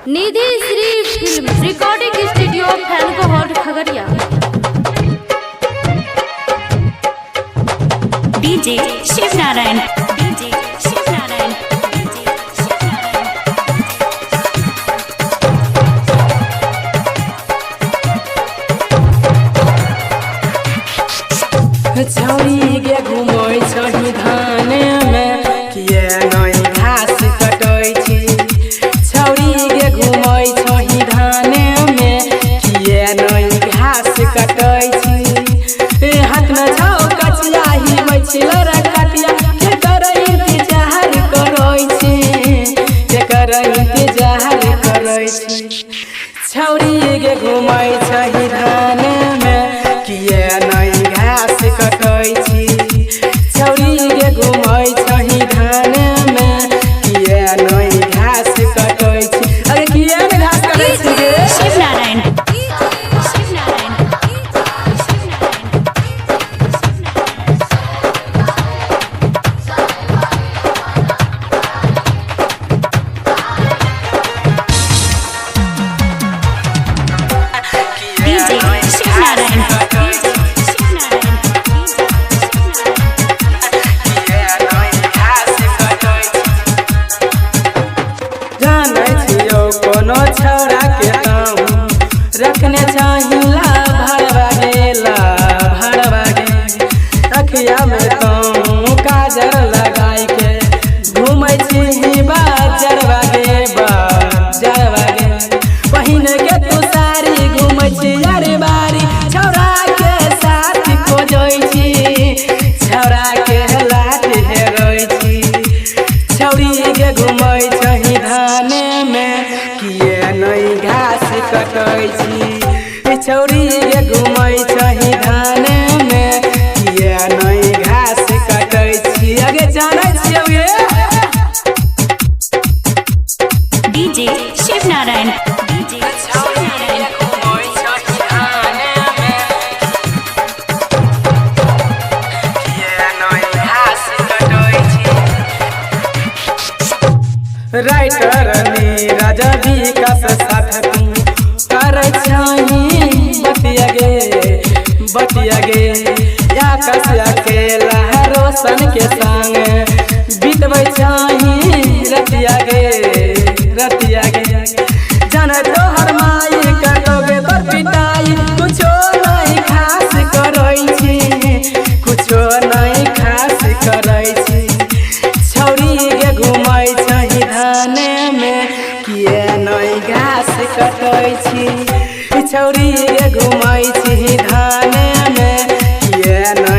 निधि Shri film recording studio फैनको hall Khagaria. DJ Shiv Narayan, DJ Shiv Narayan, DJ Shiv Narayan. छौरी गे घुमै छही धाने में किए नहीं घास कटै छी। छौरी गे घुमै छही धाने में किए नहीं घास कटै छी। हाथ में छौ कचिया ही बैठल रे कटिया के करे इंतजार करै छी, के करे इंतजार करै छी। छौरी गे घुमै छही धाने में किए नहीं घास कटै छी। छौरी गे घुमै छही धाने में किए नहीं घास कटै छी। अरे किए नहीं घास कटै छी गे? शिव नारायण, शिव नारायण, डीजे शिव नारायण, कोनो छौड़ा के ताऊ रखने चाहिला भरवा गेला भरवा गे। अखिया में ताऊ काजर लगाई के घूमै छी बाजरवा गे बाजरवा गे। पहिन के तू सारी घूमै छी अरे बारी छौड़ा के साथ खोजै छी, छौड़ा के लात हेरै छी। छौरी के घूमै छही धाने में किए नहीं घास कटै छी। छौरी के घूमै छही धाने में किए नहीं घास कटै छी। आगे जानै छियै गे? DJ Shiv Narayan, DJ Shiv Narayan. घूमै छही धाने में किए नहीं घास कटै छी। राइटर नीरज विकास साथ तू करै छही बतिया गे आकाश अकेला रोशन के संग बीतबै छही रतिया गे। जान तोहर माई कटोगे पर पिटाई कुछो नहीं खास करै छी, कुछो नहीं खास करै छी। छौरी गे घुमै छही धाने में किए नहीं घास कटै छी। छौरी गे घुमै छही धाने में किए नहीं